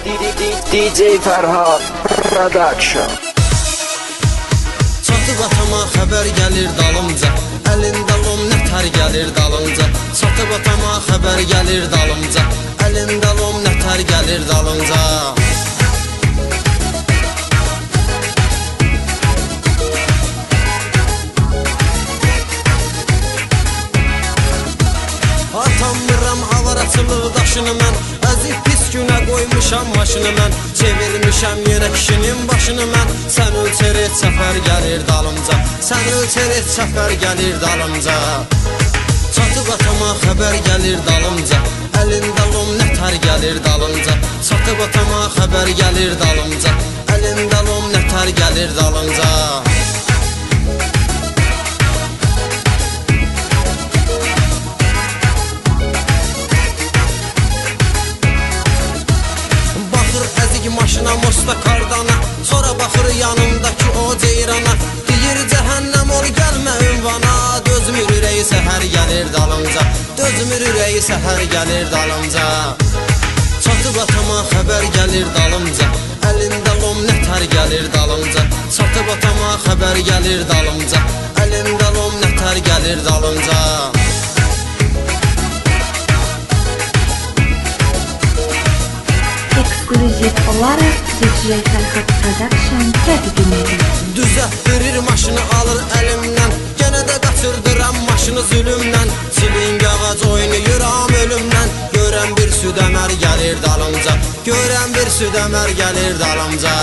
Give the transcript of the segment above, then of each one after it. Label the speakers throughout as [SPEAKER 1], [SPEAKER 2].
[SPEAKER 1] DJ Ferhat Production.
[SPEAKER 2] Çatıb atama xəbər gəlir dalımca, əlində lom nətər gəlir dalımca. Çatıb atama xəbər gəlir dalımca, əlində lom nətər gəlir dalımca. Atamıram avaraçılığı daşını mən, əzib pis günə qoymuşam maşını mən. Çevirmişəm yenə kişinin başını mən. Sən ölçər et səfər gəlir dalımca, sən ölçər et səfər gəlir dalımca. Çatıb atama xəbər gəlir dalımca, əlində lom nətər gəlir dalımca. Çatıb atama xəbər gəlir dalımca, əlində lom nətər gəlir dalımca. Maşına mosta kardana, sonra baxır yanımdakı o ceyrana. Deyir cəhənnəm ol gəlmə ünvana. Dözmür ürəyi səhər gəlir dalımca, dözmür ürəyi səhər gəlir dalımca. Çatıb atama xəbər gəlir dalımca, əlində lom nətər gəlir dalımca. Çatıb atama xəbər gəlir dalımca, əlində lom nətər gəlir dalımca.
[SPEAKER 3] Ekskluziv olaraq DJ Ferhat Production təqdim edir.
[SPEAKER 2] Düzəltdirir maşını alır əlimdən, yenə də qaçırdıram maşını zülümdən. Çiling ağac oynayıram ölümdən, görən bir südəmər gəlir dalımca, görən bir südəmər gəlir dalımca.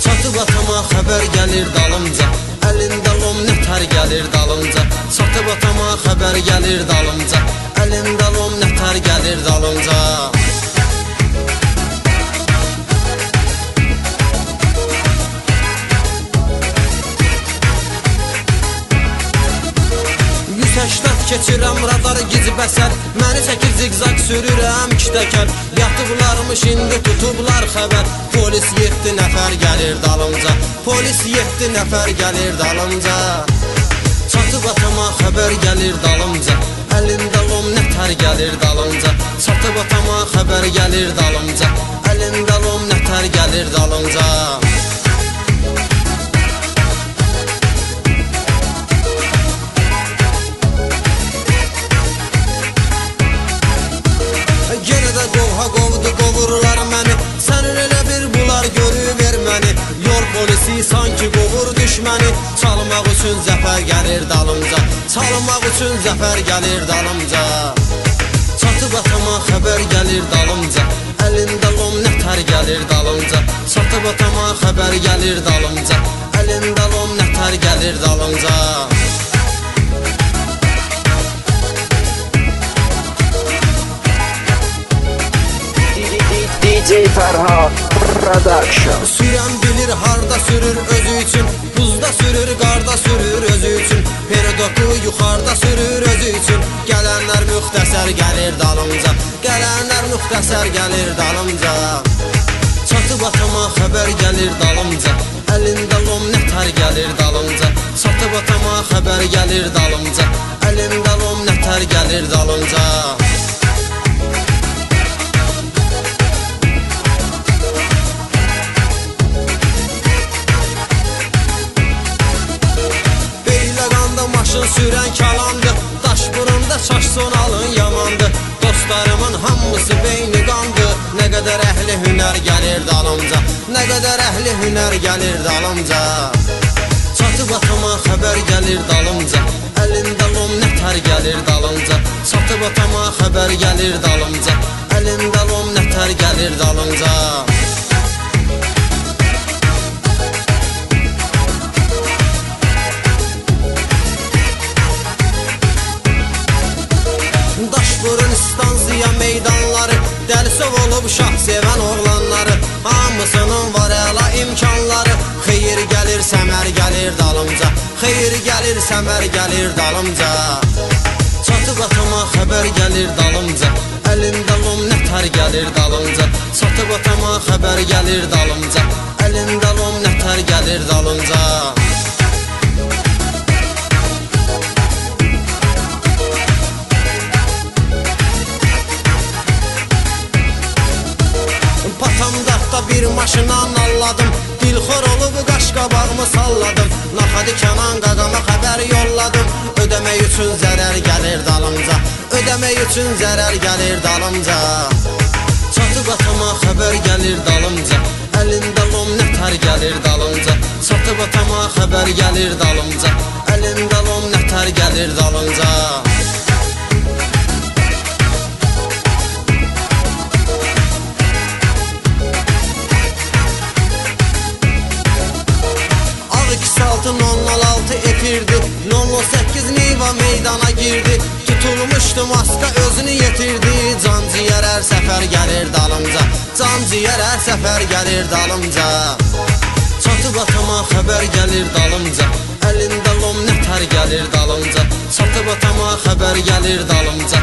[SPEAKER 2] Çatıb atama xəbər gəlir dalımca, əlində lom nətər gəlir dalımca. Çatıb atama xəbər gəlir dalımca, əlində lom nətər gəlir dalımca. Təşdat keçirəm radar gizi bəsər, məni çəkir zigzag sürürəm ikitəkər. Yatıblarmış indi tutublar xəbər, polis 7 nəfər gəlir dalımca, polis 7 nəfər gəlir dalımca. Çatıb atama xəbər gəlir dalımca, əlində lom nətər gəlir dalımca. Çatıb atama xəbər gəlir dalımca, əlində lom nətər gəlir dalımca. Yenə də qovha qovdu qovurlar məni, sənin elə bir bunlar görüver məni. Yol polisi sanki qovur düşməni, çalmaq üçün zəfər gəlir dalımca, çalmaq üçün zəfər gəlir dalımca. Çatıb atama xəbər gəlir dalımca, əlində lom nətər gəlir dalımca. Çatıb atama xəbər gəlir dalımca, əlində lom nətər gəlir dalımca.
[SPEAKER 1] DJ Ferhat Production.
[SPEAKER 2] Sürən bilir harda sürür özü üçün, buzda sürür, qarda sürür özü üçün. Peridoku yuxarda sürür özü üçün. Gələnlər müxtəsər gəlir dalımca, gələnlər müxtəsər gəlir dalımca. Çatıb atama xəbər gəlir dalımca, əlində lom nətər gəlir dalımca. Çatıb atama xəbər gəlir dalımca, əlində lom nətər gəlir dalımca. Maşın sürən kalandı, daş burunda çaş sonalın yamandı. Dostlarımın hamısı beyni qandı, nə qədər əhli hünər gəlir dalımca, nə qədər əhli hünər gəlir dalımca. Çatıb atama xəbər gəlir dalımca, əlində lom nətər gəlir dalımca. Çatıb atama xəbər gəlir dalımca, əlində lom nətər gəlir dalımca. Daşburun stansiya meydanları, dəlisov olub şah sevən oğlanları. Hamısının var əla imkanları, xeyir gəlir səmər gəlir dalımca, xeyir gəlir səmər gəlir dalımca. Çatıb atama xəbər gəlir dalımca, əlində lom nətər gəlir dalımca. Çatıb atama xəbər gəlir dalımca, əlində lom nətər gəlir dalımca. bir maşına nalladım. Dilxor olub qaşqabağımı salladım. Naxadı Kənan qaqama xəbər yolladım. Ödəmək üçün zərər gəlir dalımca, ödəmək üçün zərər gəlir dalımca. Çatıb atama xəbər gəlir dalımca, əlində lom nətər gəlir dalımca. Çatıb atama xəbər gəlir dalımca, əlində lom nətər gəlir dalımca. Ağ 2606 efirdi, 008 Niva meydana girdi. Tutulmuşdu maska özünü yetirdi. Can ciyər hər səfər gəlir dalımca, can ciyər hər səfər gəlir dalımca. Çatıb atama xəbər gəlir dalımca, əlində lom nətər gəlir dalımca. Çatıb atama xəbər gəlir dalımca,